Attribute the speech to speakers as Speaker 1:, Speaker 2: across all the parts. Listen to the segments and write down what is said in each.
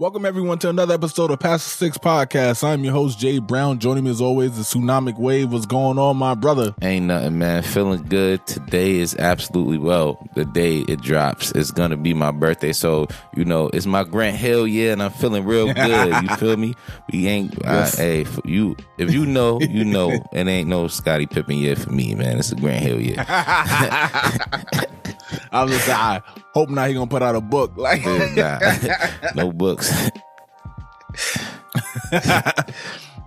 Speaker 1: Welcome everyone to another episode of Past the Six Podcast. I'm your host, Jay Brown. Joining me as always, the Tsunamic Wave. What's going on, my brother?
Speaker 2: Ain't nothing, man. Feeling good. Today is absolutely, the day it drops. It's going to be my birthday. So, it's my Grant Hill year, and I'm feeling real good. You feel me? We ain't,
Speaker 1: Yes.
Speaker 2: if you know, you know. It ain't no Scottie Pippen year for me, man. It's a Grant Hill year.
Speaker 1: I was just saying, I hope not he gonna put out a book. Like,
Speaker 2: Nah, no books.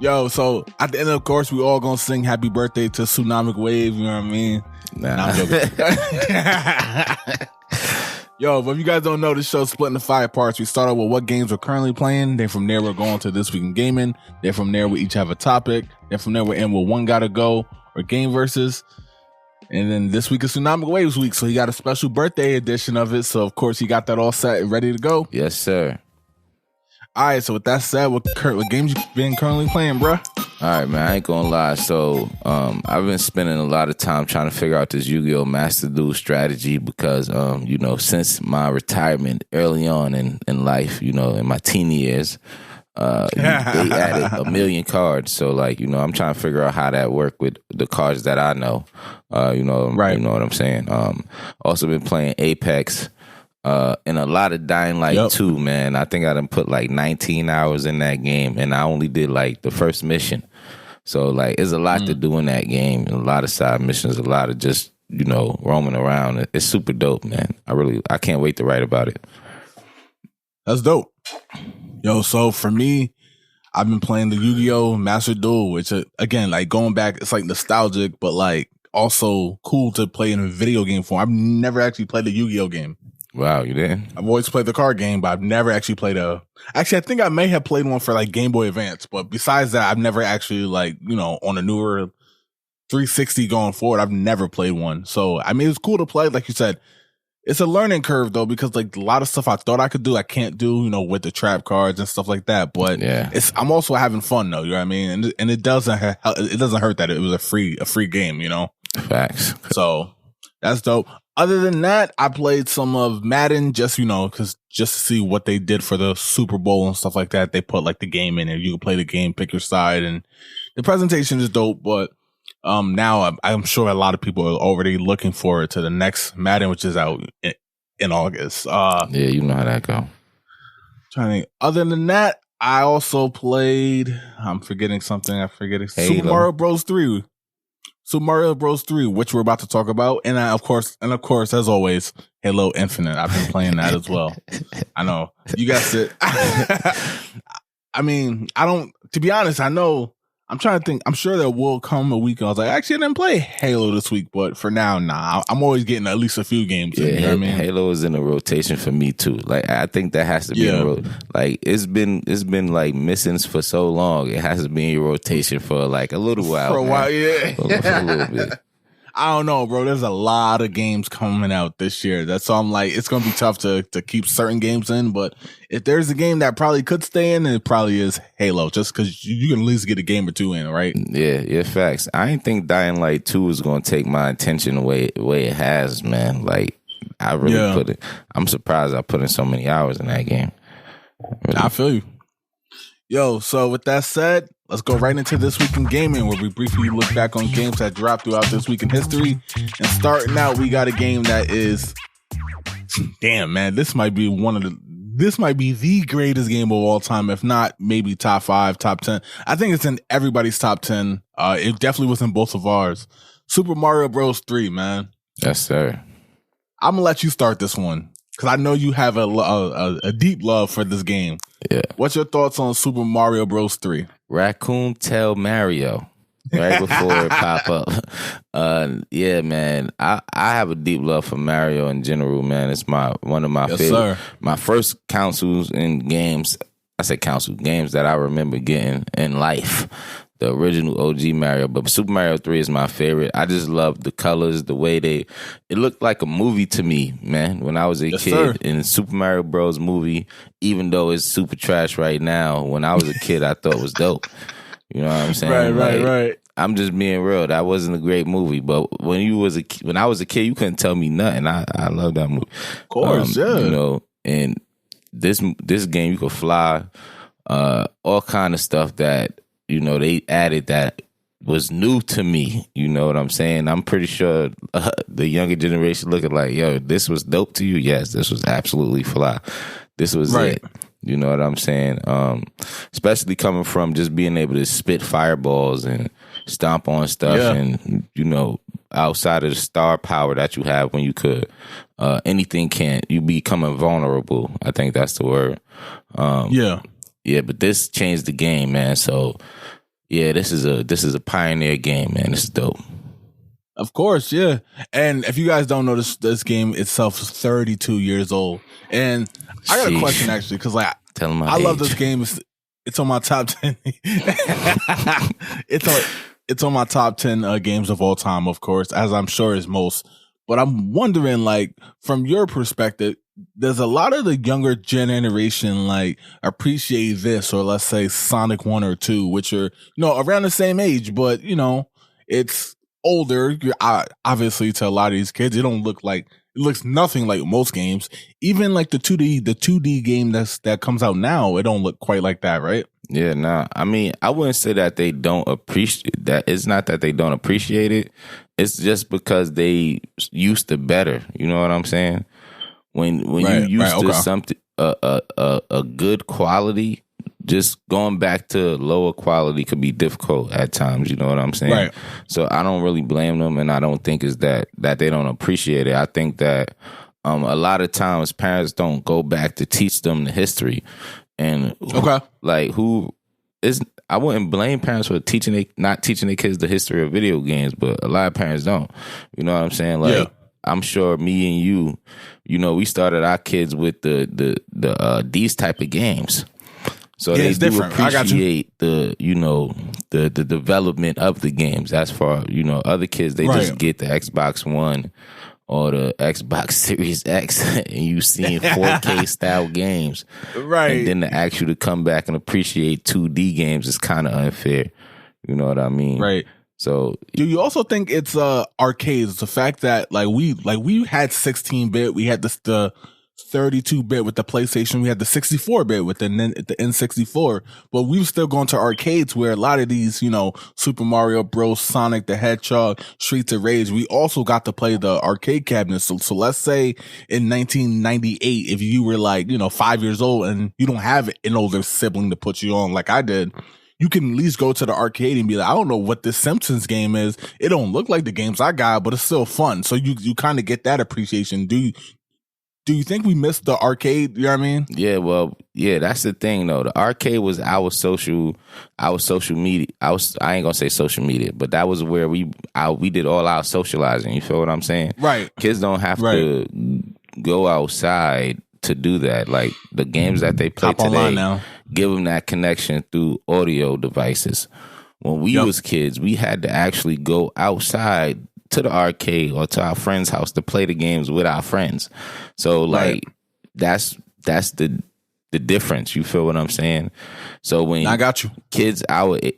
Speaker 1: Yo, so at the end of course, we all gonna sing happy birthday to Tsunamic Wave, you know what I mean?
Speaker 2: Nah.
Speaker 1: I'm joking. Yo, but if you guys don't know, this show's split into 5 parts. We start out with what games we're currently playing. Then from there, we're going to This Week in Gaming. Then from there, we each have a topic. Then from there, we're in with One Gotta Go or Game Versus. And then this week is Tsunamic Waves week, so he got a special birthday edition of it. So, of course, he got that all set and ready to go.
Speaker 2: Yes, sir.
Speaker 1: All right, so with that said, what games you been currently playing, bruh?
Speaker 2: All right, man, I ain't gonna lie. So, I've been spending a lot of time trying to figure out this Yu-Gi-Oh! Master Duel strategy because, since my retirement early on in life, in my teen years, they added 1 million cards. So, I'm trying to figure out how that work with the cards that I know. Right. You know what I'm saying? Also been playing Apex. And a lot of Dying Light 2, man. I think I done put 19 hours in that game, and I only did the first mission. So there's a lot to do in that game, and a lot of side missions, a lot of just roaming around. It's super dope, man. I can't wait to write about it.
Speaker 1: That's dope. Yo, so for me, I've been playing the Yu-Gi-Oh! Master Duel, which again, going back, it's nostalgic, but also cool to play in a video game form. I've never actually played a Yu-Gi-Oh! Game.
Speaker 2: Wow, you didn't?
Speaker 1: I've always played the card game, but I've never actually played Actually, I think I may have played one for Game Boy Advance, but besides that, I've never actually on a newer 360 going forward, I've never played one. So, I mean, it's cool to play. Like you said, it's a learning curve though, because a lot of stuff I thought I could do, I can't do, with the trap cards and stuff like that. But
Speaker 2: yeah,
Speaker 1: I'm also having fun though. You know what I mean? And it doesn't hurt that it was a free game.
Speaker 2: Facts.
Speaker 1: So that's dope. Other than that, I played some of Madden just to see what they did for the Super Bowl and stuff like that. They put the game in and you can play the game, pick your side, and the presentation is dope. But now I'm sure a lot of people are already looking forward to the next Madden, which is out in August.
Speaker 2: Yeah, you know how that go.
Speaker 1: Other than that, I also played. I'm forgetting something.
Speaker 2: Halo.
Speaker 1: Super Mario Bros. 3. Super Mario Bros. 3, which we're about to talk about, and of course, as always, Halo Infinite. I've been playing that as well. I know you guys it. I mean, to be honest, I know. I'm trying to think. I'm sure there will come a week. I was actually, I didn't play Halo this week, but for now, nah. I'm always getting at least a few games.
Speaker 2: Yeah,
Speaker 1: you know what I mean?
Speaker 2: Halo is in a rotation for me too. I think that has to be in a it's been missing for so long. It has to be in your rotation for a little while.
Speaker 1: For a while, yeah.
Speaker 2: For a little bit.
Speaker 1: I don't know, bro. There's a lot of games coming out this year. That's all it's going to be tough to keep certain games in. But if there's a game that probably could stay in, it probably is Halo, just because you can at least get a game or two in, right?
Speaker 2: Yeah, facts. I didn't think Dying Light 2 was going to take my attention the way it has, man. I really put it. I'm surprised I put in so many hours in that game. Really.
Speaker 1: I feel you. Yo, so with that said, let's go right into This Week in Gaming, where we briefly look back on games that dropped throughout this week in history. And starting out, we got a game that is, damn man, this might be the greatest game of all time, if not maybe top 5, top 10. I think it's in everybody's top 10. It definitely was in both of ours. Super Mario Bros. 3, man.
Speaker 2: Yes, sir.
Speaker 1: I'm gonna let you start this one, because I know you have a deep love for this game.
Speaker 2: Yeah.
Speaker 1: What's your thoughts on Super Mario Bros. 3?
Speaker 2: Raccoon tell Mario right before it pop up. Yeah, man. I have a deep love for Mario in general, man. It's one of my favorite.
Speaker 1: Sir.
Speaker 2: My first consoles and games. I say games that I remember getting in life. The original OG Mario, but Super Mario 3 is my favorite. I just love the colors, the way it looked like a movie to me, man. When I was a kid,
Speaker 1: sir.
Speaker 2: In Super Mario Bros. Movie, even though it's super trash right now, when I was a kid, I thought it was dope. You know what I'm saying?
Speaker 1: Right.
Speaker 2: I'm just being real. That wasn't a great movie, but when I was a kid, you couldn't tell me nothing. I love that movie.
Speaker 1: Of course, yeah.
Speaker 2: And this game you could fly, all kind of stuff that they added that was new to me. You know what I'm saying? I'm pretty sure the younger generation looking like, yo, this was dope to you. Yes, this was absolutely fly. This was it. You know what I'm saying? Especially coming from just being able to spit fireballs and stomp on stuff and, outside of the star power that you have when you could, anything can't. You becoming vulnerable. I think that's the word. Yeah, but this changed the game, man. So, yeah, this is a pioneer game, man. This is dope.
Speaker 1: Of course, yeah. And if you guys don't know, this game itself is 32 years old. And I got a question, actually, because I love this game. It's on my top 10. It's on my top 10 games of all time, of course, as I'm sure is most. But I'm wondering, from your perspective, does a lot of the younger generation appreciate this, or let's say Sonic 1 or 2, which are around the same age, but it's older. Obviously, to a lot of these kids, it looks nothing like most games. Even the 2D game that comes out now, it don't look quite like that, right?
Speaker 2: Yeah, nah. I mean, I wouldn't say that they don't appreciate that. It's not that they don't appreciate it. It's just because they used to better. You know what I'm saying? When you used to something a good quality, just going back to lower quality could be difficult at times. You know what I'm saying?
Speaker 1: Right.
Speaker 2: So I don't really blame them, and I don't think it's that they don't appreciate it. I think that a lot of times parents don't go back to teach them the history. And I wouldn't blame parents for not teaching their kids the history of video games, but a lot of parents don't. You know what I'm saying? I'm sure me and you, we started our kids with the these type of games. So they do appreciate the development of the games. As far other kids, they just get the Xbox One or the Xbox Series X, and you seeing 4K style games,
Speaker 1: right?
Speaker 2: And then to ask you to come back and appreciate 2D games is kind of unfair. You know what I mean?
Speaker 1: Right.
Speaker 2: So,
Speaker 1: do you also think it's arcades? The fact that we had 16-bit, we had the 32-bit with the PlayStation, we had the 64-bit with the N64, but we've still gone to arcades where a lot of these, Super Mario Bros, Sonic the Hedgehog, Streets of Rage, we also got to play the arcade cabinets. So let's say in 1998, if you were 5 years old and you don't have an older sibling to put you on like I did, you can at least go to the arcade and be like, I don't know what this Simpsons game is. It don't look like the games I got, but it's still fun. So you kind of get that appreciation. Do you think we missed the arcade? You know what I mean?
Speaker 2: Yeah, well, yeah, that's the thing though. The arcade was our social media. I ain't gonna say social media, but that was where we did all our socializing. You feel what I'm saying?
Speaker 1: Right.
Speaker 2: Kids don't have to go outside to do that. Like the games that they play today, now give them that connection through audio devices. When we was kids, we had to actually go outside to the arcade or to our friend's house to play the games with our friends. So that's the difference. You feel what I'm saying? So when
Speaker 1: I got you,
Speaker 2: kids, the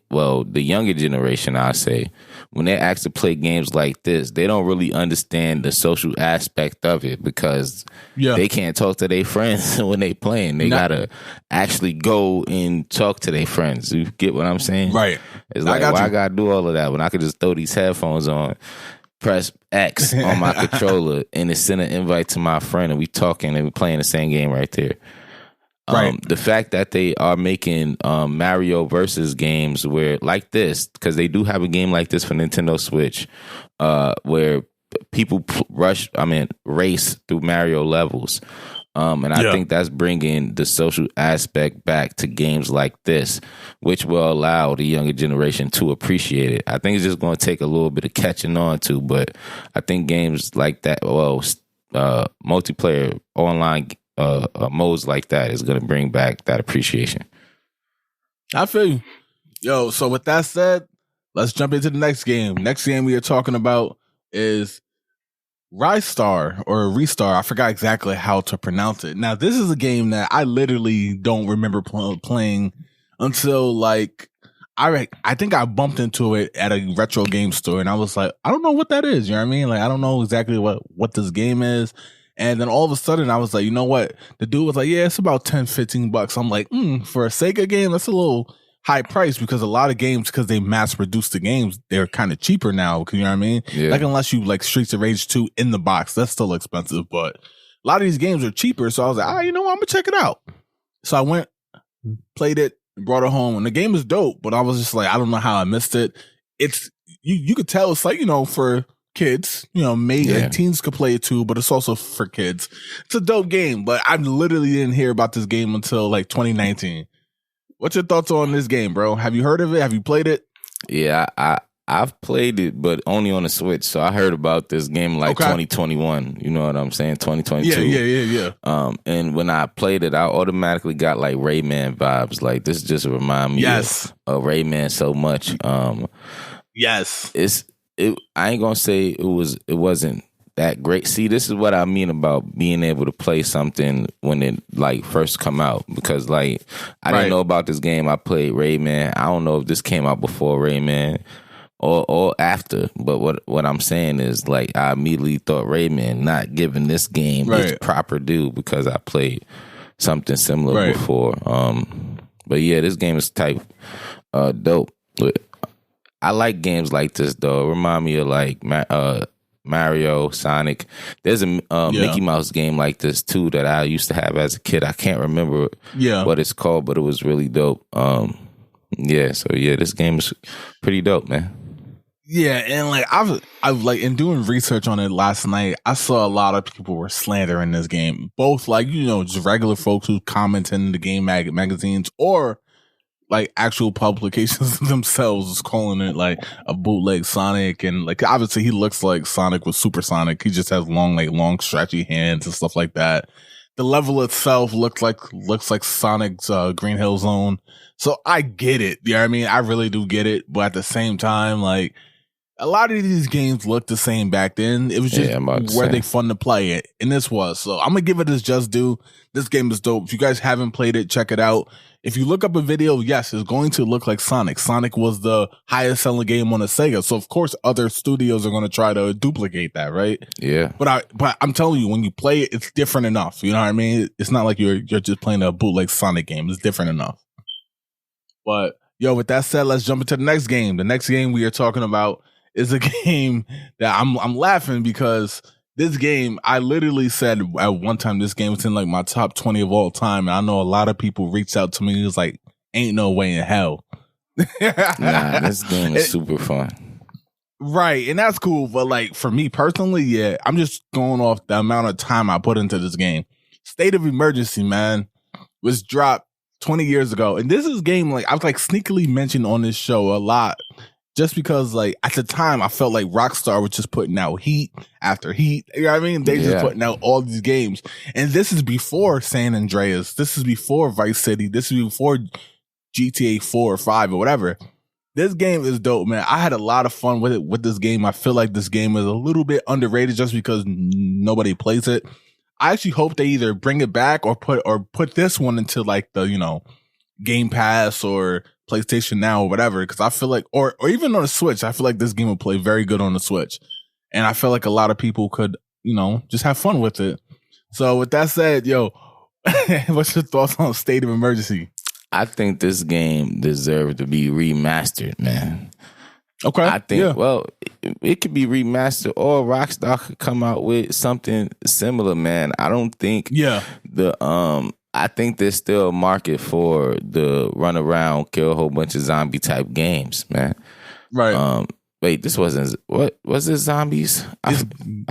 Speaker 2: younger generation, I say, when they're asked to play games like this, they don't really understand the social aspect of it because they can't talk to their friends when they playing. They gotta actually go and talk to their friends. You get what I'm saying?
Speaker 1: Right.
Speaker 2: It's like, why I gotta do all of that when I could just throw these headphones on, press X on my controller, and it send an invite to my friend, and we talking and we playing the same game right there. The fact that they are making Mario versus games where like this, because they do have a game like this for Nintendo Switch, where people race through Mario levels. And I think that's bringing the social aspect back to games like this, which will allow the younger generation to appreciate it. I think it's just going to take a little bit of catching on to, but I think games like that, multiplayer online modes like that is going to bring back that appreciation.
Speaker 1: I feel you. Yo, so with that said, let's jump into the next game. Next game we are talking about is Ristar or Ristar. I forgot exactly how to pronounce it. Now, this is a game that I literally don't remember playing until I think I bumped into it at a retro game store and I was like, I don't know what that is. You know what I mean? I don't know exactly what this game is. And then all of a sudden, I was like, you know what? The dude was like, yeah, it's about $10-15. I'm like, for a Sega game, that's a little high price, because a lot of games, because they mass produce the games, they're kind of cheaper now. You know what I mean?
Speaker 2: Yeah.
Speaker 1: Like, unless you like Streets of Rage 2 in the box, that's still expensive. But a lot of these games are cheaper. So I was like, you know what? I'm going to check it out. So I went, played it, brought it home, and the game is dope. But I was just like, I don't know how I missed it. It's, you could tell it's like, for kids, maybe like teens could play it too, but it's also for kids. It's a dope game, but I literally didn't hear about this game until like 2019. What's your thoughts on this game, bro? Have you heard of it? Have you played it?
Speaker 2: Yeah, I've played it, but only on the Switch. So I heard about this game like 2021. You know what I'm saying? 2022.
Speaker 1: Yeah.
Speaker 2: And when I played it, I automatically got like Rayman vibes. Like, this just remind me of Rayman so much.
Speaker 1: Yes.
Speaker 2: I ain't gonna say it wasn't that great. See, this is what I mean about being able to play something when it like first come out, because like I didn't know about this game. I played Rayman. I don't know if this came out before Rayman or after, but what I'm saying is, like, I immediately thought Rayman, not giving this game its proper due because I played something similar before. But yeah, this game is type dope. I like games like this though. It remind me of like Mario, Sonic. There's a Mickey Mouse game like this too that I used to have as a kid. I can't remember what it's called, but it was really dope. This game is pretty dope, man.
Speaker 1: Yeah, and like I've like, in doing research on it last night, I saw a lot of people were slandering this game. Both like, just regular folks who comment in the game magazines, or like actual publications themselves is calling it like a bootleg Sonic. And like, obviously he looks like Sonic with Supersonic. He just has long stretchy hands and stuff like that. The level itself looks like Sonic's Green Hill Zone. So I get it. You know what I mean? I really do get it. But at the same time, like, a lot of these games looked the same back then. It was just were they fun to play it, and this was. So I'm gonna give it its just due. This game is dope. If you guys haven't played it, check it out. If you look up a video, yes, it's going to look like Sonic. Sonic was the highest selling game on the Sega, so of course other studios are going to try to duplicate that, right?
Speaker 2: Yeah.
Speaker 1: But I'm telling you, when you play it, it's different enough. You know what I mean? It's not like you're just playing a bootleg Sonic game. It's different enough. But yo, with that said, let's jump into the next game. The next game we are talking about is a game that I'm laughing because this game, I literally said at one time this game was in like my top 20 of all time. And I know a lot of people reached out to me. It was like, ain't no way in hell.
Speaker 2: Nah, this game is super fun.
Speaker 1: Right. And that's cool. But like, for me personally, yeah, I'm just going off the amount of time I put into this game. State of Emergency, man, was dropped 20 years ago. And this is a game like I've like sneakily mentioned on this show a lot. Just because, like, at the time, I felt like Rockstar was just putting out heat after heat. You know what I mean? They just putting out all these games. And this is before San Andreas. This is before Vice City. This is before GTA 4 or 5 or whatever. This game is dope, man. I had a lot of fun with it, with this game. I feel like this game is a little bit underrated just because nobody plays it. I actually hope they either bring it back or put this one into, like, the, Game Pass or PlayStation Now or whatever, because I feel like, or even on the Switch, I feel like this game will play very good on the Switch, and I feel like a lot of people could, just have fun with it. So with that said, yo, what's your thoughts on State of Emergency?
Speaker 2: I think this game deserved to be remastered, man.
Speaker 1: Okay,
Speaker 2: I think well, it could be remastered, or Rockstar could come out with something similar, man. I don't think I think there's still a market for the run around, kill a whole bunch of zombie type games, man.
Speaker 1: Right.
Speaker 2: Wait, this wasn't, what was this, zombies? I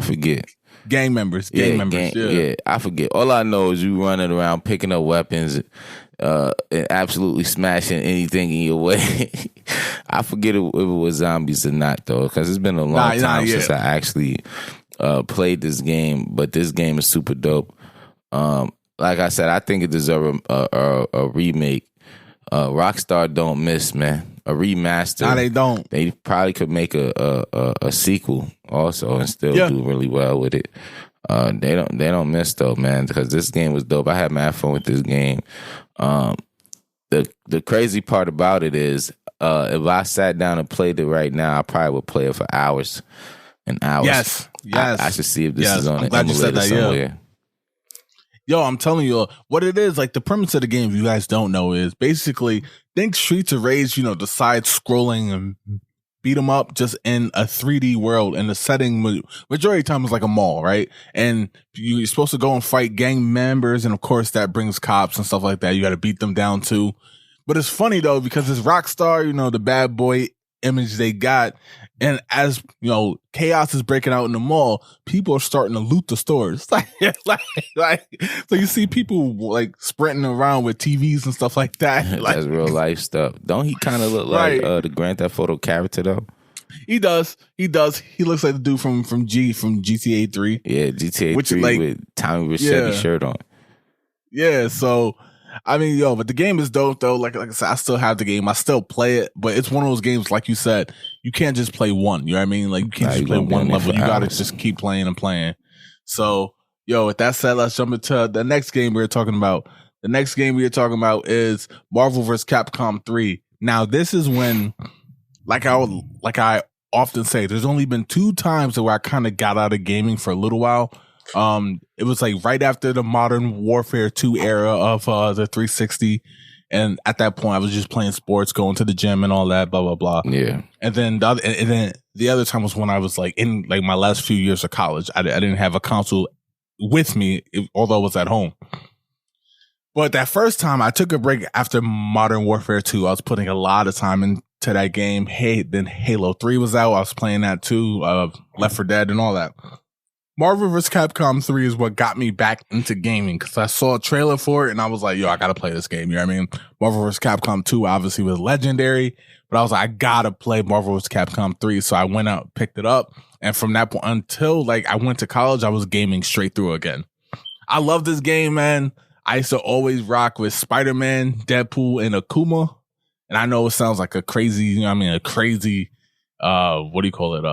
Speaker 2: forget.
Speaker 1: Gang members. Yeah,
Speaker 2: I forget. All I know is you running around picking up weapons and absolutely smashing anything in your way. I forget if it was zombies or not, though, because it's been a long time since I actually played this game, but this game is super dope. Like I said, I think it deserves a remake. Rockstar don't miss, man. A remaster.
Speaker 1: No, they don't.
Speaker 2: They probably could make a sequel also and still do really well with it. They don't miss though, man, because this game was dope. I had mad fun with this game. The crazy part about it is, if I sat down and played it right now, I probably would play it for hours. and hours.
Speaker 1: Yes.
Speaker 2: I should see if this is on
Speaker 1: I'm
Speaker 2: an
Speaker 1: glad you said
Speaker 2: emulator
Speaker 1: that,
Speaker 2: somewhere.
Speaker 1: Yo, I'm telling you what it is. Like the premise of the game, if you guys don't know, is basically think Streets of Rage, the side scrolling and beat 'em up just in a 3D world, and the setting majority of the time is like a mall, right? And you're supposed to go and fight gang members, and of course that brings cops and stuff like that. You got to beat them down too. But it's funny though, because it's Rockstar, the bad boy image they got. And as chaos is breaking out in the mall, people are starting to loot the stores. So you see people like sprinting around with TVs and stuff like that.
Speaker 2: That's real life stuff. Don't he kind of look like the Grand Theft Auto character though?
Speaker 1: He does. He looks like the dude from GTA 3.
Speaker 2: Yeah, GTA 3 with Tommy Vercetti shirt on.
Speaker 1: Yeah, so I mean, but the game is dope though. Like I said, I still have the game. I still play it, but it's one of those games, like you said, you can't just play one. You know what I mean? Like you can't just play one level. You gotta just keep playing and playing. So, with that said, let's jump into the next game we're talking about. The next game we're talking about is Marvel vs. Capcom 3. Now, this is when, like I often say, there's only been 2 times where I kind of got out of gaming for a little while. It was like right after the Modern Warfare 2 era of the 360, and at that point I was just playing sports, going to the gym and all that, blah blah blah.
Speaker 2: Yeah.
Speaker 1: And then the other time was when I was like in like my last few years of college. I didn't have a console with me, although I was at home. But that first time I took a break after Modern Warfare 2. I was putting a lot of time into that game. Then Halo 3 was out. I was playing that too. Left 4 Dead and all that. Marvel vs. Capcom 3 is what got me back into gaming, because I saw a trailer for it and I was like, I gotta play this game. You know what I mean? Marvel vs. Capcom 2 obviously was legendary, but I was like, I gotta play Marvel vs. Capcom 3. So I went out, picked it up. And from that point until like I went to college, I was gaming straight through again. I love this game, man. I used to always rock with Spider-Man, Deadpool, and Akuma. And I know it sounds like a crazy, a crazy, what do you call it?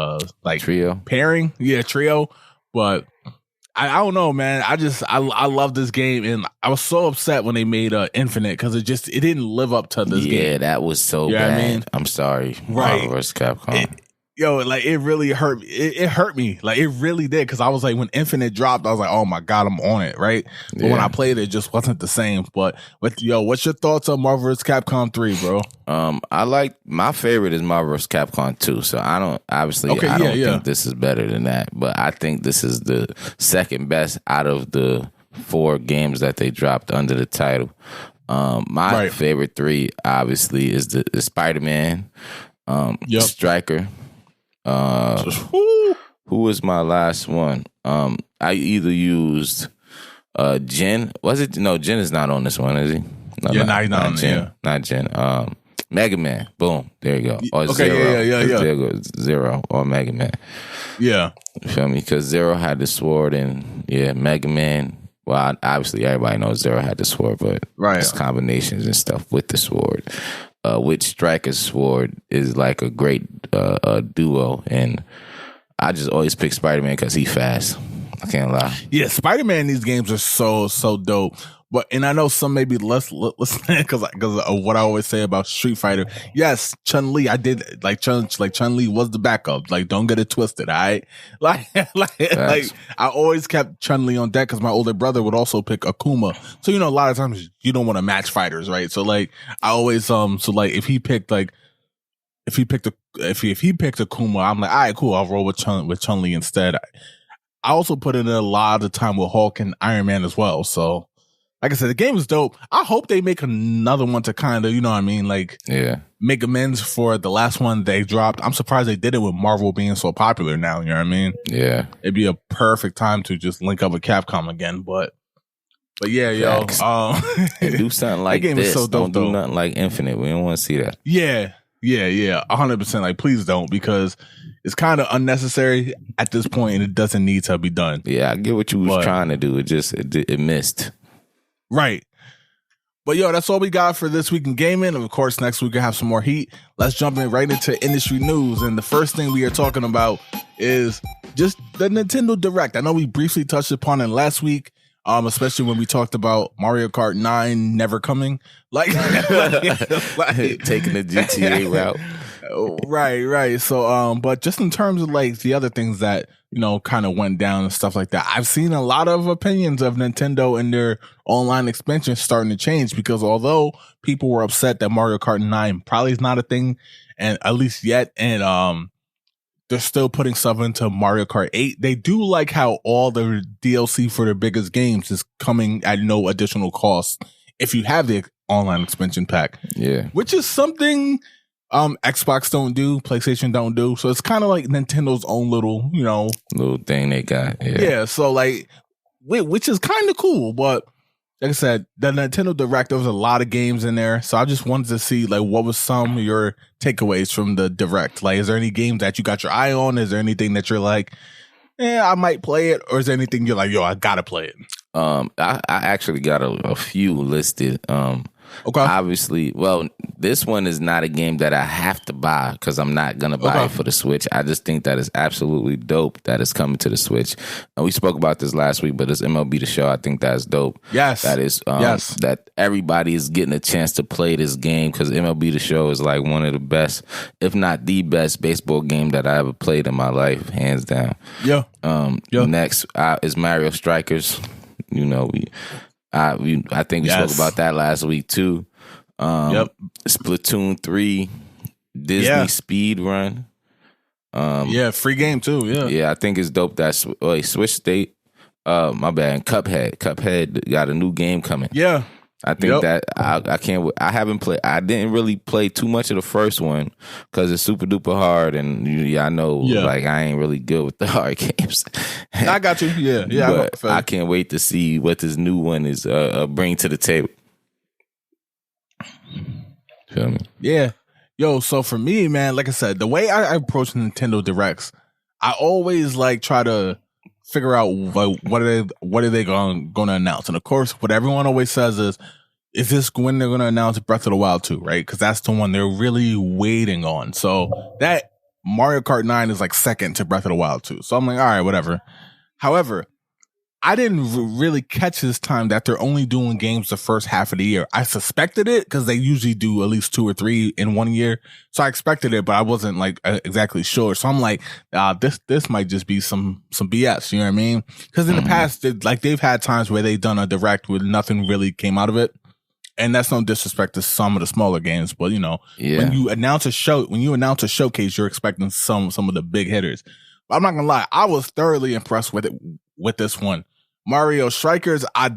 Speaker 1: Like
Speaker 2: trio
Speaker 1: pairing. Yeah, trio. But I don't know, man. I love this game, and I was so upset when they made Infinite, because it didn't live up to this game.
Speaker 2: Yeah, that was so bad. I mean? I'm sorry.
Speaker 1: Right.
Speaker 2: Marvel vs. Capcom.
Speaker 1: It really hurt. It hurt me. Like it really did, because I was like, when Infinite dropped, I was like, oh my God, I'm on it, right? But when I played it just wasn't the same. But what's your thoughts on Marvel vs. Capcom 3, bro?
Speaker 2: My favorite is Marvel vs. Capcom 2. So I don't think this is better than that. But I think this is the second best out of the 4 games that they dropped under the title. My favorite 3 obviously is the Spider-Man, Striker. Who was my last one? I either used Jin. Was it? No, Jin is not on this one, is he? No, not Jin. Yeah. Not Jin. Mega Man. Boom. There you go. Or Zero. Yeah. There goes Zero or Mega Man.
Speaker 1: Yeah.
Speaker 2: You feel me? Because Zero had the sword, and Mega Man. Well, obviously everybody knows Zero had the sword, but there's combinations and stuff with the sword. With Striker's sword is like a great duo, and I just always pick Spider-Man because he's fast. I can't lie. Yeah,
Speaker 1: Spider-Man in these games are so dope. And I know some may be less listening because of what I always say about Street Fighter. Yes, Chun-Li, I did like Chun-Li was the backup. Like, don't get it twisted, all right? Like I always kept Chun-Li on deck because my older brother would also pick Akuma. So a lot of times you don't want to match fighters, right? So like I always if he picked Akuma, I'm like, all right, cool, I'll roll with Chun-Li instead. I also put in a lot of time with Hulk and Iron Man as well. So like I said, the game is dope. I hope they make another one to kind of, make amends for the last one they dropped. I'm surprised they did it with Marvel being so popular now. You know what I mean?
Speaker 2: Yeah.
Speaker 1: It'd be a perfect time to just link up with Capcom again. But yeah,
Speaker 2: do something like
Speaker 1: that game
Speaker 2: this.
Speaker 1: Is so dope,
Speaker 2: don't do nothing like Infinite. We don't want to see that.
Speaker 1: Yeah. 100%. Like, please don't, because it's kind of unnecessary at this point and it doesn't need to be done.
Speaker 2: Yeah, I get what you was trying to do. It missed.
Speaker 1: Right. But that's all we got for this week in gaming. Of course, next week we'll have some more heat. Let's jump right into industry news. And the first thing we are talking about is just the Nintendo Direct. I know we briefly touched upon it last week, especially when we talked about Mario Kart 9 never coming. Like taking
Speaker 2: the GTA route.
Speaker 1: Right. So, but just in terms of like the other things that, kind of went down and stuff like that, I've seen a lot of opinions of Nintendo and their online expansion starting to change, because although people were upset that Mario Kart 9 probably is not a thing, and at least yet, and they're still putting stuff into Mario Kart 8. They do like how all the DLC for their biggest games is coming at no additional cost if you have the online expansion pack.
Speaker 2: Yeah.
Speaker 1: Which is something Xbox don't do, PlayStation don't do. So it's kind of like Nintendo's own little,
Speaker 2: little thing they got.
Speaker 1: Yeah, so like, which is kind of cool, but like I said, the Nintendo Direct, there was a lot of games in there. So I just wanted to see like what was some of your takeaways from the Direct. Like, is there any games that you got your eye on? Is there anything that you're like, I might play it? Or is there anything you're like, yo, I gotta play it?
Speaker 2: I actually got a few listed.
Speaker 1: Okay.
Speaker 2: Obviously, well, this one is not a game that I have to buy because I'm not gonna buy it for the Switch. I just think that it's absolutely dope that it's coming to the Switch. And we spoke about this last week, but it's MLB The Show. I think that's dope.
Speaker 1: Yes,
Speaker 2: that is. That everybody is getting a chance to play this game, because MLB The Show is like one of the best, if not the best, baseball game that I ever played in my life, hands down.
Speaker 1: Yeah.
Speaker 2: Next is Mario Strikers. I think we spoke about that last week too. Splatoon 3, Disney Speed Run.
Speaker 1: Free game too.
Speaker 2: Yeah, I think it's dope that Switch State. My bad. Cuphead got a new game coming.
Speaker 1: Yeah.
Speaker 2: I think that I can't. I haven't played. I didn't really play too much of the first one because it's super duper hard, and I know like I ain't really good with the hard games.
Speaker 1: I got you. Yeah.
Speaker 2: But I can't wait to see what this new one is bring to the table. Feel me?
Speaker 1: Yeah. Yo, so for me, man, like I said, the way I approach Nintendo Directs, I always like try to figure out what are they going to announce. And of course, what everyone always says is this when they're going to announce Breath of the Wild 2, right? Because that's the one they're really waiting on. So that Mario Kart 9 is like second to Breath of the Wild 2. So I'm like, all right, whatever. However, I didn't really catch this time that they're only doing games the first half of the year. I suspected it because they usually do at least 2 or 3 in one year. So I expected it, but I wasn't like exactly sure. So I'm like, this might just be some BS. You know what I mean? Because in the past, they've had times where they've done a direct where nothing really came out of it. And that's no disrespect to some of the smaller games, but when you announce a showcase, you're expecting some of the big hitters. But I'm not gonna lie, I was thoroughly impressed with this one. Mario Strikers, I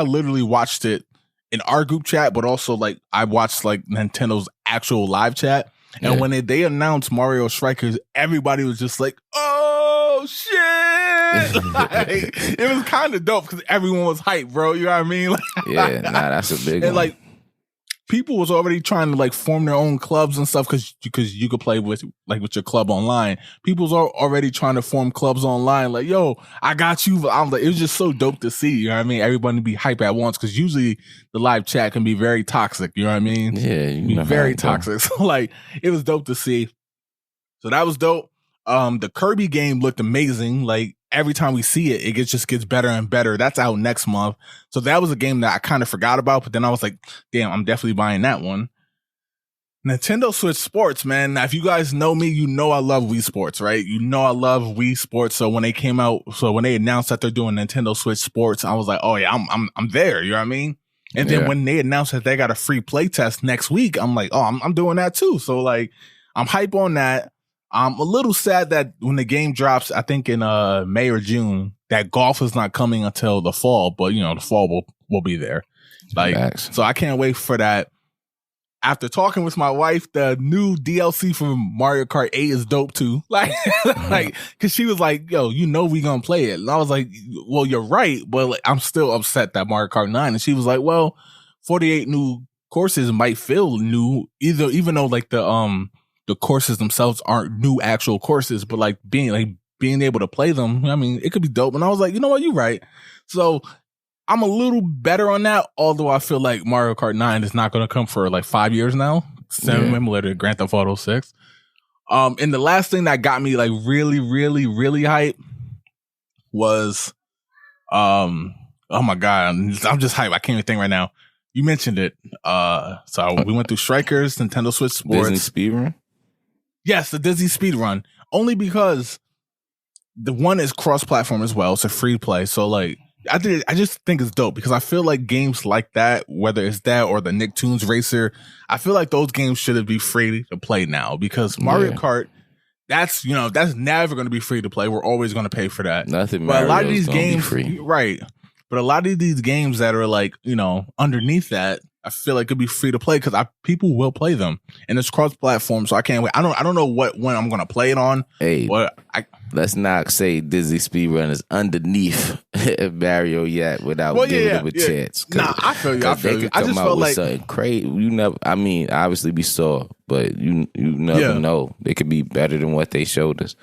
Speaker 1: literally watched it in our group chat, but also like I watched like Nintendo's actual live chat. And when they announced Mario Strikers, everybody was just like, "Oh shit!" It was kind of dope because everyone was hyped, bro. You know what I mean?
Speaker 2: That's a big one.
Speaker 1: Like, people was already trying to like form their own clubs and stuff because you could play with your club online. People's already trying to form clubs online. Like, yo, I got you. I'm like, it was just so dope to see. You know what I mean? Everybody be hype at once because usually the live chat can be very toxic. You know what I mean?
Speaker 2: Yeah,
Speaker 1: very toxic. So like, it was dope to see. So that was dope. The Kirby game looked amazing. Like, every time we see it, it just gets better and better. That's out next month. So that was a game that I kind of forgot about, but then I was like, damn, I'm definitely buying that one. Nintendo Switch Sports, man. Now, if you guys know me, you know I love Wii Sports, right? You know I love Wii Sports. So when they announced that they're doing Nintendo Switch Sports, I was like, oh yeah, I'm there. You know what I mean? And then when they announced that they got a free play test next week, I'm like, oh, I'm doing that too. So like, I'm hype on that. I'm a little sad that when the game drops, I think in May or June, that golf is not coming until the fall, but the fall will be there. Like, so I can't wait for that. After talking with my wife, the new DLC for Mario Kart 8 is dope too. Like, cause she was like, yo, we gonna play it. And I was like, well, you're right, but like, I'm still upset that Mario Kart 9. And she was like, well, 48 new courses might feel new, even though like the courses themselves aren't new actual courses, but like being able to play them, I mean, it could be dope. And I was like, you know what, you're right. So I'm a little better on that, although I feel like Mario Kart 9 is not going to come for like 5 years now. Similar to Grand Theft Auto 6. And the last thing that got me like really, really, really hype was, oh my God, I'm just hype. I can't even think right now. You mentioned it. So we went through Strikers, Nintendo Switch Sports.
Speaker 2: Disney Speedrun?
Speaker 1: Yes, the Dizzy speedrun. Only because the one is cross-platform as well. It's a free play. So like I just think it's dope because I feel like games like that, whether it's that or the Nicktoons Racer, I feel like those games should be free to play now because Mario Kart, that's never going to be free to play. We're always going to pay for that.
Speaker 2: Nothing.
Speaker 1: But a lot of these
Speaker 2: games,
Speaker 1: free. Right? But a lot of these games that are like underneath that, I feel like it'd be free to play because people will play them, and it's cross-platform, so I can't wait. I don't know when I'm gonna play it on.
Speaker 2: Hey, let's not say Dizzy Speedrun is underneath Mario yet without giving them a chance.
Speaker 1: Nah, I feel you. I just felt like
Speaker 2: something crazy. You never. I mean, obviously we saw, but you never know. They could be better than what they showed us.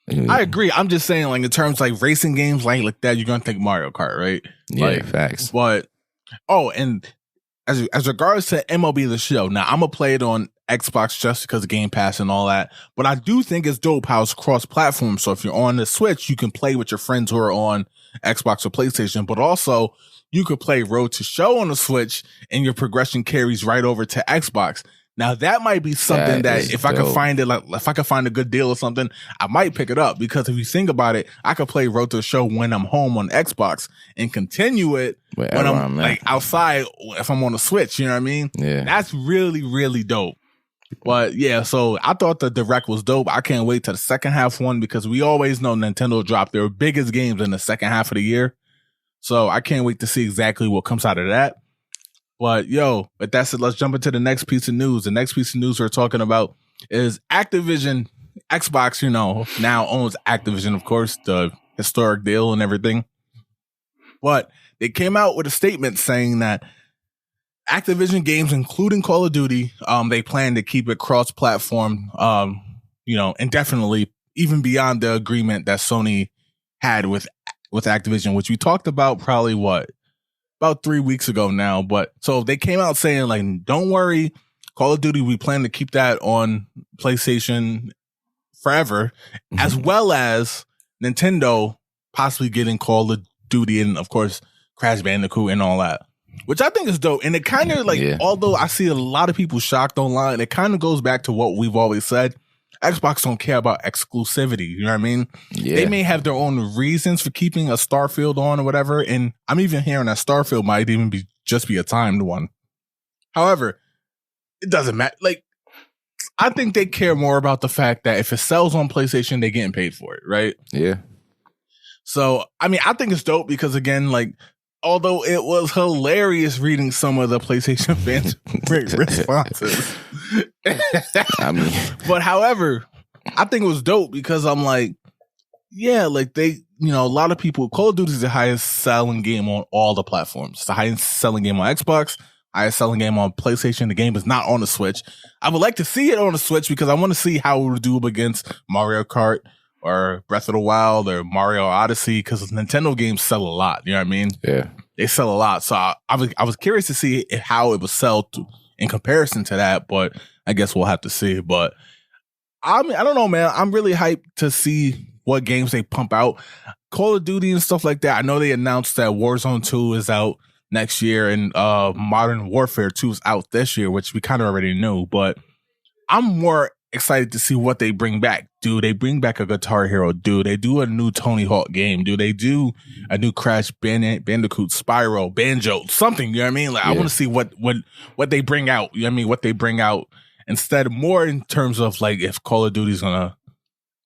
Speaker 1: I agree. I'm just saying, like in terms of, like racing games like that, you're gonna think Mario Kart, right?
Speaker 2: Yeah, facts.
Speaker 1: But and as regards to MLB The Show, now I'm gonna play it on Xbox just because of Game Pass and all that. But I do think it's dope how it's cross-platform. So if you're on the Switch, you can play with your friends who are on Xbox or PlayStation. But also, you could play Road to Show on the Switch, and your progression carries right over to Xbox. Now that might be something that if I could find it, like if I could find a good deal or something, I might pick it up because if you think about it, I could play Road to the Show when I'm home on Xbox and continue it when I'm like outside if I'm on the Switch. You know what I mean?
Speaker 2: Yeah,
Speaker 1: that's really, really dope. But yeah, so I thought the Direct was dope. I can't wait to the second half one because we always know Nintendo dropped their biggest games in the second half of the year. So I can't wait to see exactly what comes out of that. But but that's it. Let's jump into the next piece of news. The next piece of news we're talking about is Activision. Xbox, now owns Activision, of course, the historic deal and everything. But they came out with a statement saying that Activision Games, including Call of Duty, they plan to keep it cross-platform, indefinitely, even beyond the agreement that Sony had with Activision, which we talked about probably about 3 weeks ago now. But so they came out saying like, don't worry, Call of Duty, we plan to keep that on PlayStation forever, as well as Nintendo possibly getting Call of Duty and of course Crash Bandicoot and all that, which I think is dope. And it kind of although I see a lot of people shocked online, it kind of goes back to what we've always said. Xbox don't care about exclusivity. You know what I mean? Yeah. They may have their own reasons for keeping a Starfield on or whatever. And I'm even hearing that Starfield might even be a timed one. However, it doesn't matter. Like, I think they care more about the fact that if it sells on PlayStation, they're getting paid for it, right?
Speaker 2: Yeah.
Speaker 1: So, I mean, I think it's dope because, again, like, although it was hilarious reading some of the PlayStation fans' responses. But however, I think it was dope because I'm like, yeah, like a lot of people, Call of Duty is the highest selling game on all the platforms. It's the highest selling game on Xbox, highest selling game on PlayStation. The game is not on the Switch. I would like to see it on the Switch because I want to see how it would do up against Mario Kart or Breath of the Wild or Mario Odyssey because Nintendo games sell a lot. You know what I mean?
Speaker 2: Yeah.
Speaker 1: They sell a lot. So I was curious to see how it would sell in comparison to that, but I guess we'll have to see. But I mean, I don't know, man. I'm really hyped to see what games they pump out. Call of Duty and stuff like that. I know they announced that Warzone 2 is out next year and Modern Warfare 2 is out this year, which we kind of already knew. But I'm more excited to see what they bring back. Do they bring back a Guitar Hero? Do they do a new Tony Hawk game? Do they do a new Crash Bandicoot, Spyro, Banjo, something? You know what I mean? Like, I want to see what they bring out. You know what I mean? What they bring out instead, more in terms of like if Call of Duty is gonna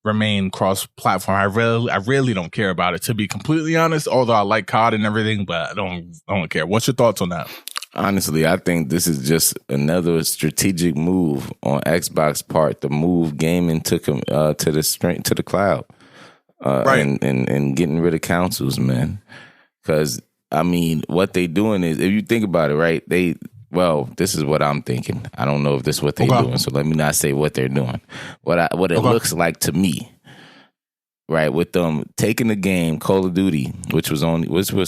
Speaker 1: remain cross-platform. I really don't care about it, to be completely honest. Although I like COD and everything, but I don't care. What's your thoughts on that?
Speaker 2: Honestly, I think this is just another strategic move on Xbox part to move gaming to the cloud,
Speaker 1: right?
Speaker 2: And getting rid of consoles, man. Because I mean, what they doing is, if you think about it, right? This is what I'm thinking. I don't know if this is what they're doing, so let me not say what they're doing. What it looks like to me. Right, with them taking the game Call of Duty, which was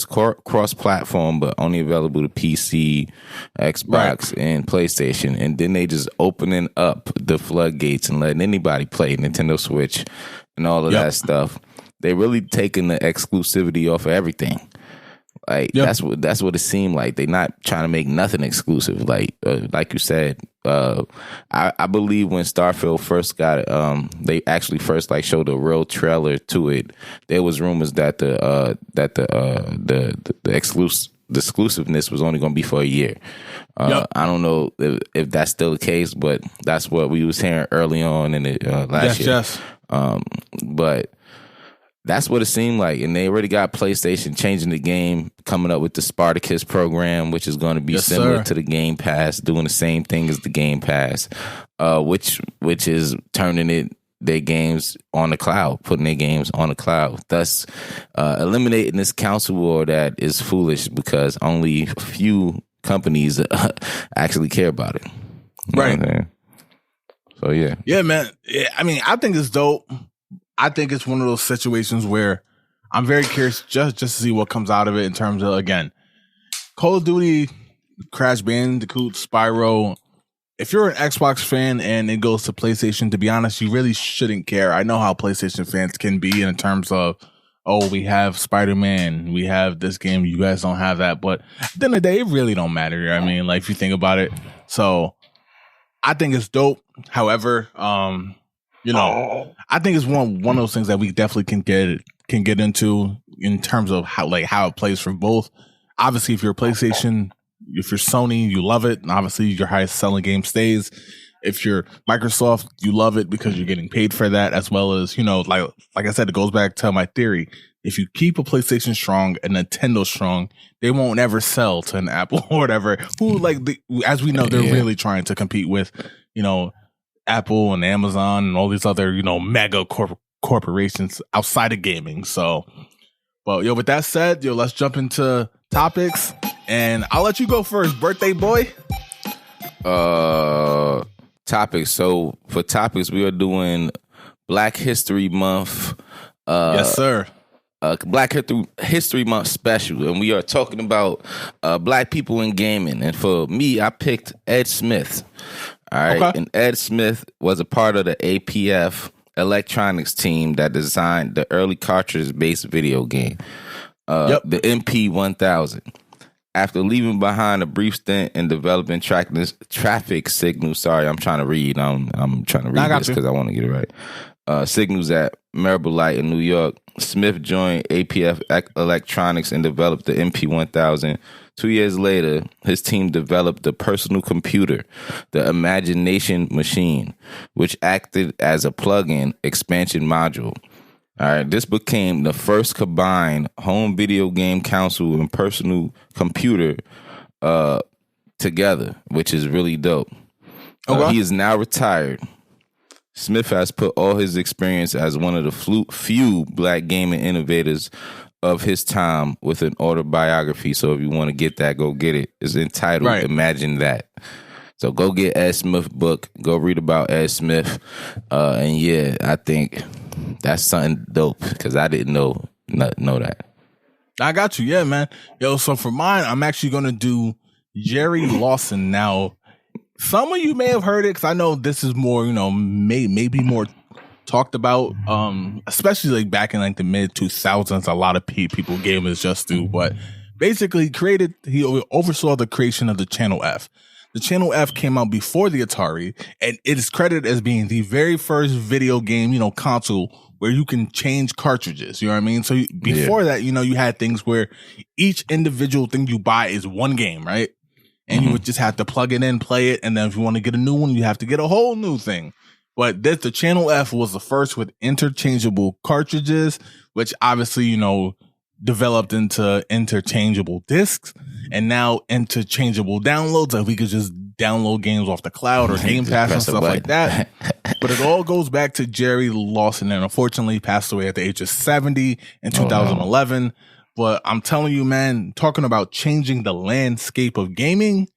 Speaker 2: cross-platform but only available to PC, Xbox, and PlayStation, and then they just opening up the floodgates and letting anybody play Nintendo Switch and all of that stuff. They really taking the exclusivity off of everything. Like that's what it seemed like. They're not trying to make nothing exclusive. Like you said, I believe when Starfield first got it, they actually first like showed a real trailer to it. There was rumors that the exclusiveness was only going to be for a year. I don't know if that's still the case, but that's what we was hearing early on in the last year.
Speaker 1: Yes.
Speaker 2: But that's what it seemed like, and they already got PlayStation changing the game, coming up with the Spartacus program, which is going to be similar to the Game Pass, doing the same thing as the Game Pass, which is turning their games on the cloud, putting their games on the cloud, thus eliminating this console war that is foolish because only a few companies actually care about it. You
Speaker 1: right.
Speaker 2: So yeah,
Speaker 1: man. I mean, I think it's dope. I think it's one of those situations where I'm very curious just to see what comes out of it in terms of, again, Call of Duty, Crash Bandicoot, Spyro. If you're an Xbox fan and it goes to PlayStation, to be honest, you really shouldn't care. I know how PlayStation fans can be in terms of, oh, we have Spider-Man, we have this game, you guys don't have that. But at the end of the day, it really don't matter. I mean, like, if you think about it. So I think it's dope. However, I think it's one of those things that we definitely can get into in terms of how it plays for both. Obviously, if you're a PlayStation, if you're Sony, you love it, and obviously your highest selling game stays. If you're Microsoft, you love it because you're getting paid for that, as well as, like I said, it goes back to my theory. If you keep a PlayStation strong and Nintendo strong, they won't ever sell to an Apple or whatever. Who, as we know, they're really trying to compete with, Apple and Amazon and all these other, mega corporations outside of gaming. So, but with that said, let's jump into topics, and I'll let you go first, birthday boy.
Speaker 2: Topics. So for topics, we are doing Black History Month.
Speaker 1: Yes, sir.
Speaker 2: Black History Month special, and we are talking about black people in gaming. And for me, I picked Ed Smith. All right, okay. And Ed Smith was a part of the APF electronics team that designed the early cartridge-based video game, the MP1000. After leaving behind a brief stint in developing traffic signals, sorry, I'm trying to read. I'm trying to read this because I want to get it right. Signals at Marble Light in New York. Smith joined APF Electronics and developed the MP1000. 2 years later, his team developed the personal computer, the Imagination Machine, which acted as a plug-in expansion module. All right, this became the first combined home video game console and personal computer together, which is really dope. He is now retired. Smith has put all his experience as one of the few black gaming innovators of his time with an autobiography. So if you want to get that, go get it. It's entitled Imagine That. So go get Ed Smith book. Go read about Ed Smith. And yeah, I think that's something dope because I didn't know that.
Speaker 1: I got you. Yeah, man. So for mine, I'm actually going to do Jerry Lawson. Now, some of you may have heard it because I know this is more, maybe more talked about, especially like back in like the mid 2000s. A lot of people gave him his just due, but basically he oversaw the creation of the Channel F. The Channel F came out before the Atari, and it is credited as being the very first video game, console where you can change cartridges. You know what I mean? So before that, you had things where each individual thing you buy is one game, right? And you would just have to plug it in, play it, and then if you want to get a new one, you have to get a whole new thing. But the Channel F was the first with interchangeable cartridges, which obviously, developed into interchangeable discs, and now interchangeable downloads. Like we could just download games off the cloud or Game Pass and stuff like that. But it all goes back to Jerry Lawson, and unfortunately passed away at the age of 70 in 2011. No. But I'm telling you, man, talking about changing the landscape of gaming,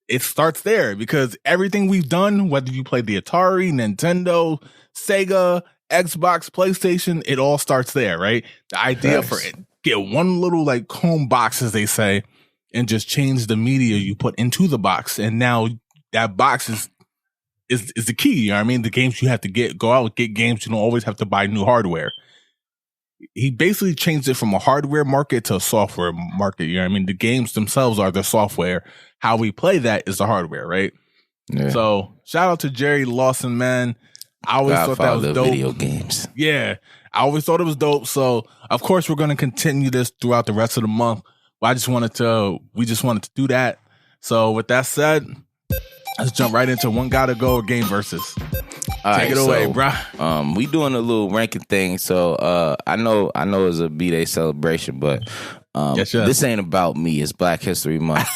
Speaker 1: it starts there because everything we've done, whether you play the Atari, Nintendo, Sega, Xbox, PlayStation, it all starts there, right? The idea for it, get one little like home box, as they say, and just change the media you put into the box. And now that box is the key. You know what I mean? The games you have to go out, get games. You don't always have to buy new hardware. he basically changed it from a hardware market to a software market. You know what I mean? The games themselves are the software. How we play that is the hardware, right? Yeah. So shout out to Jerry Lawson, man. I always thought that was dope.
Speaker 2: Video games.
Speaker 1: Yeah. I always thought it was dope. So of course we're going to continue this throughout the rest of the month. But we just wanted to do that. So with that said, let's jump right into One Gotta Go Game Versus. Take it away, bro.
Speaker 2: We doing a little ranking thing. So I know it's a B-Day celebration, but this ain't about me. It's Black History Month.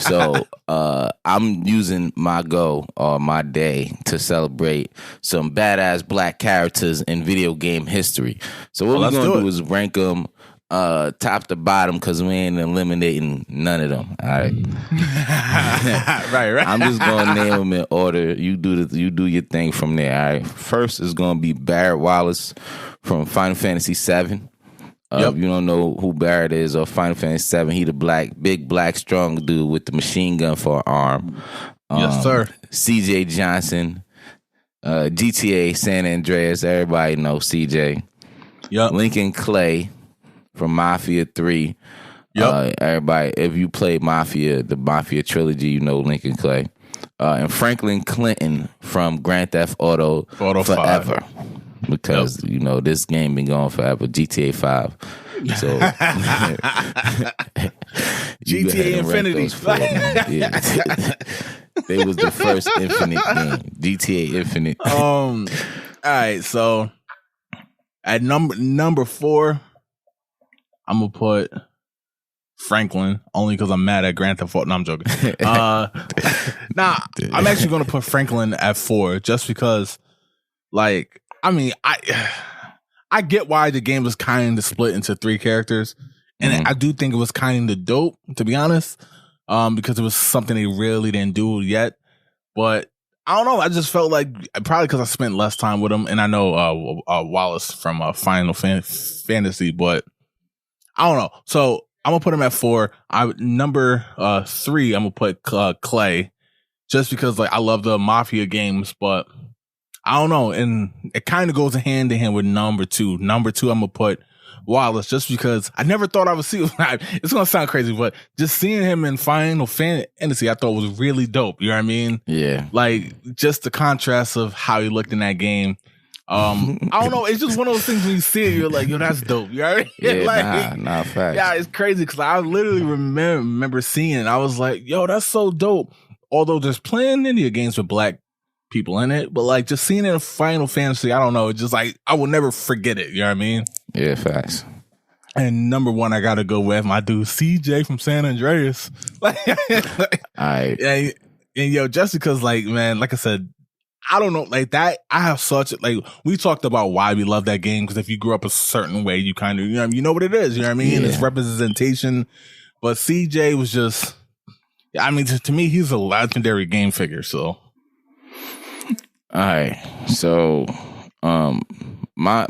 Speaker 2: So I'm using my go or my day to celebrate some badass black characters in video game history. So what we're going to do is rank them top to bottom, because we ain't eliminating none of them. All right.
Speaker 1: right.
Speaker 2: I'm just gonna name them in order. You do your thing from there. All right. First is gonna be Barrett Wallace from Final Fantasy VII. If you don't know who Barrett is or Final Fantasy VII, he the big black strong dude with the machine gun for an arm.
Speaker 1: Yes, sir.
Speaker 2: CJ Johnson, GTA San Andreas. Everybody knows CJ.
Speaker 1: Yep.
Speaker 2: Lincoln Clay from Mafia 3. Everybody, if you play the Mafia trilogy, you know Lincoln Clay. And Franklin Clinton from Grand Theft Auto Forever. 5. Because, this game been going forever. GTA 5. So
Speaker 1: GTA Infinity.
Speaker 2: They was the first Infinite game. GTA Infinite.
Speaker 1: All right, so at number 4, I'm gonna put Franklin, only because I'm mad at Grand Theft Auto. No, I'm joking. I'm actually gonna put Franklin at 4 just because, I get why the game was kind of split into 3 characters, and I do think it was kind of dope, to be honest, because it was something they really didn't do yet. But I don't know. I just felt like, probably because I spent less time with him, and I know Wallace from Final Fantasy, but I don't know. So I'm gonna put him at 4. Number 3, I'm gonna put Clay, just because I love the Mafia games, but I don't know, and it kind of goes hand in hand with number 2. Number 2, I'm gonna put Wallace, just because I never thought I would see him. It's gonna sound crazy, but just seeing him in Final Fantasy, I thought was really dope. You know what I mean?
Speaker 2: Yeah.
Speaker 1: Just the contrast of how he looked in that game. I don't know. It's just one of those things when you see it, you're like, yo, that's dope. You know what I mean?
Speaker 2: Yeah, facts.
Speaker 1: Yeah, it's crazy because I literally remember seeing it. I was like, yo, that's so dope. Although there's plenty of games with black people in it, but just seeing it in Final Fantasy, I don't know. It's just I will never forget it. You know what I mean?
Speaker 2: Yeah, facts.
Speaker 1: And number 1, I gotta go with my dude CJ from San Andreas.
Speaker 2: All right.
Speaker 1: And yo, just because, man, like I said, I don't know, that. I have such we talked about why we love that game, because if you grew up a certain way, you kind of you know what it is. You know what I mean? Yeah. It's representation. But CJ was just, to me, he's a legendary game figure. So,
Speaker 2: all right. So, my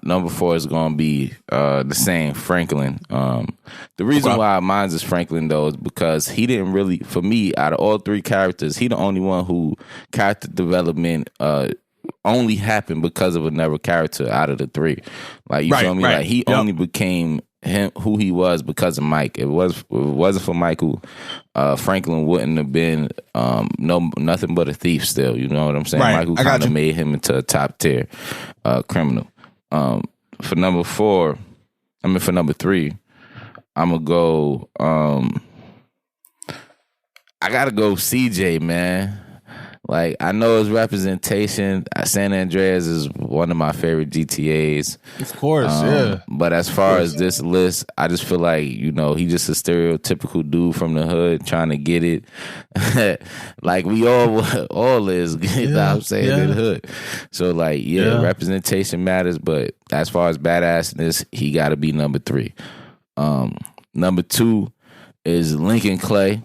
Speaker 2: number 4 is gonna be the same, Franklin. The reason why mine is Franklin though is because he didn't really, for me, out of all 3 characters, he the only one who character development only happened because of another character out of the 3. Feel me? Right. He only became him who he was because of Mike. If it wasn't for Michael, Franklin wouldn't have been nothing but a thief still. You know what I'm saying?
Speaker 1: Right.
Speaker 2: Michael kind of made him into a top tier criminal. For number 3, I'm gonna go. I gotta go CJ, man. I know his representation. San Andreas is one of my favorite GTAs.
Speaker 1: Of course, yeah.
Speaker 2: But as far as this list, I just feel like, he just a stereotypical dude from the hood trying to get it. We all is, you know what I'm saying, in the hood. So, representation matters, but as far as badassness, he got to be number 3. Number 2 is Lincoln Clay.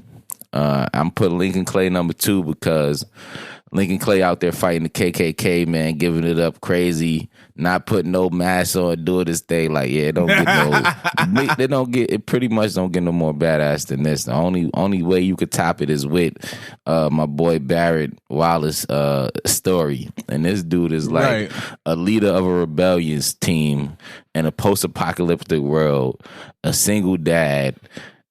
Speaker 2: I'm putting Lincoln Clay number 2 because Lincoln Clay out there fighting the KKK, man, giving it up crazy, not putting no mask on, doing this thing. Like, yeah, it don't get no, they don't get, it pretty much don't get no more badass than this. The only way you could top it is with my boy Barrett Wallace story. And this dude is like a leader of a rebellious team in a post-apocalyptic world, a single dad.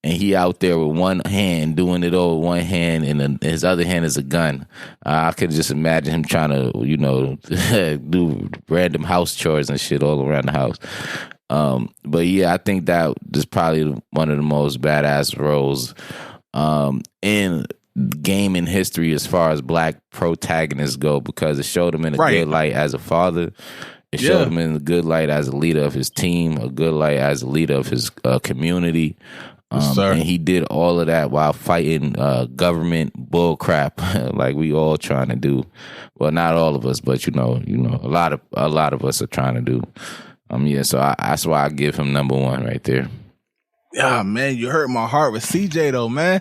Speaker 2: And he out there with one hand doing it all with one hand, and his other hand is a gun. I could just imagine him trying to, do random house chores and shit all around the house. But yeah, I think that is probably one of the most badass roles in gaming history as far as black protagonists go, because it showed him in a good light as a father. It showed him in a good light as a leader of his team, a good light as a leader of his community. And he did all of that while fighting government bull crap, like we all trying to do. Well, not all of us, but a lot of us are trying to do. So that's why I give him number 1 right there.
Speaker 1: Yeah, man, you hurt my heart with CJ though, man.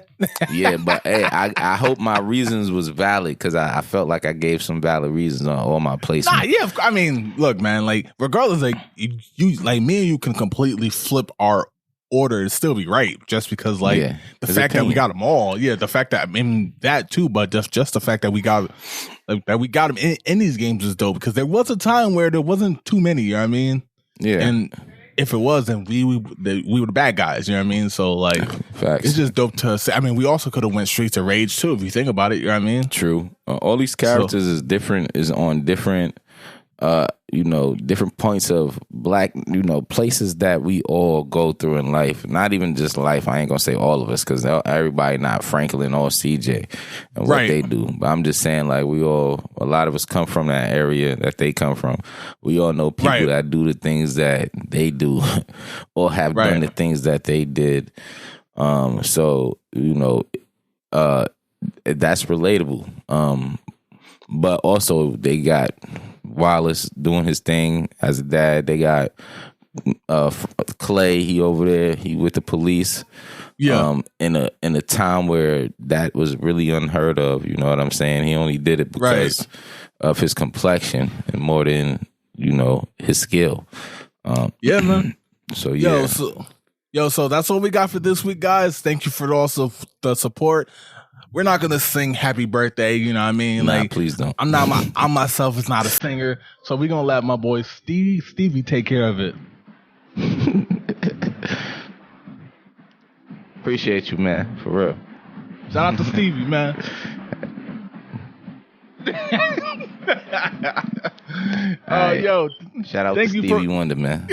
Speaker 2: Yeah, but hey, I hope my reasons was valid, because I felt like I gave some valid reasons on all my placements.
Speaker 1: Nah, yeah, I mean, look, man, like regardless, like you, like me and you can completely flip our order and still be right, just because like the fact that we got them all, the fact that, I mean, that too, but just the fact that we got them in these games is dope, because there was a time where there wasn't too many, you know what I mean? Yeah. And if it was, then we were the bad guys, you know what I mean? So like,
Speaker 2: facts.
Speaker 1: It's just dope to say. I mean, we also could have went straight to Rage too, if you think about it, you know what I mean?
Speaker 2: True. All these characters is on different different points of black, places that we all go through in life. Not even just life. I ain't gonna say all of us, because everybody not Franklin or CJ and what they do. But I'm just saying, like, a lot of us come from that area that they come from. We all know people that do the things that they do or have done the things that they did. So that's relatable. But also they got Wallace doing his thing as a dad. They got Clay. He over there. He with the police. Yeah. In a time where that was really unheard of. You know what I'm saying? He only did it because of his complexion and more than his skill.
Speaker 1: Yeah, man.
Speaker 2: So yeah.
Speaker 1: So that's all we got for this week, guys. Thank you for also the support. We're not gonna sing "Happy Birthday," you know what I mean?
Speaker 2: Nah, like, please don't.
Speaker 1: I myself is not a singer, so we're gonna let my boy Stevie take care of it.
Speaker 2: Appreciate you, man, for real.
Speaker 1: Shout out to Stevie, man.
Speaker 2: Shout out to Stevie Wonder, man.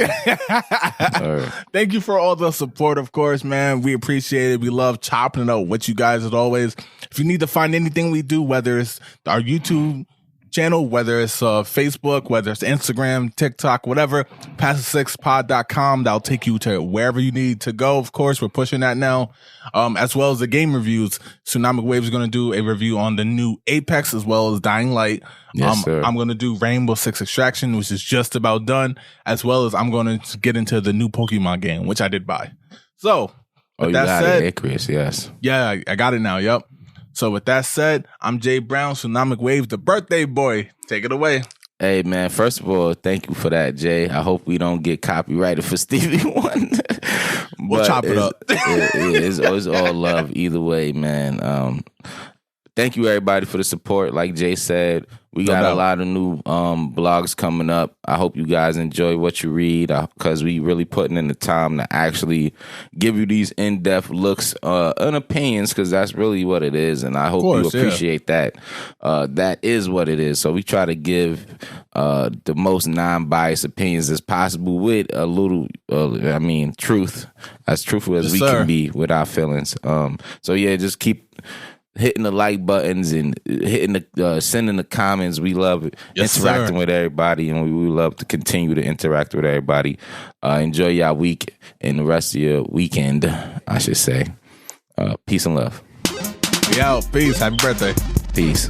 Speaker 1: Thank you for all the support, of course, man. We appreciate it. We love chopping it up with you guys as always. If you need to find anything we do, whether it's our YouTube channel, whether it's Facebook, whether it's Instagram, TikTok, whatever, past6pod.com. That'll take you to wherever you need to go. Of course, we're pushing that now, as well as the game reviews. Tsunamic Wave is going to do a review on the new Apex as well as Dying Light.
Speaker 2: Yes, sir.
Speaker 1: I'm going to do Rainbow Six Extraction, which is just about done, as well as I'm going to get into the new Pokemon game, which I did buy. So, with that said,
Speaker 2: Icarus, yes.
Speaker 1: Yeah, I got it now. Yep. So with that said, I'm Jay Brown, Tsunamic Wave, the birthday boy. Take it away.
Speaker 2: Hey, man, first of all, thank you for that, Jay. I hope we don't get copyrighted for Stevie Wonder.
Speaker 1: We'll chop it up.
Speaker 2: It's all love either way, man. Thank you, everybody, for the support. Like Jay said, we got a lot of new blogs coming up. I hope you guys enjoy what you read, because we really putting in the time to actually give you these in-depth looks and opinions, because that's really what it is. And I hope you appreciate that. That is what it is. So we try to give the most non-biased opinions as possible with a little, truth, as truthful as we can be with our feelings. So yeah, just keep hitting the like buttons and hitting the sending the comments. We love interacting with everybody, and we love to continue to interact with everybody. Enjoy y'all week and the rest of your weekend, I should say. Peace and love.
Speaker 1: We out. Peace. Happy birthday.
Speaker 2: Peace.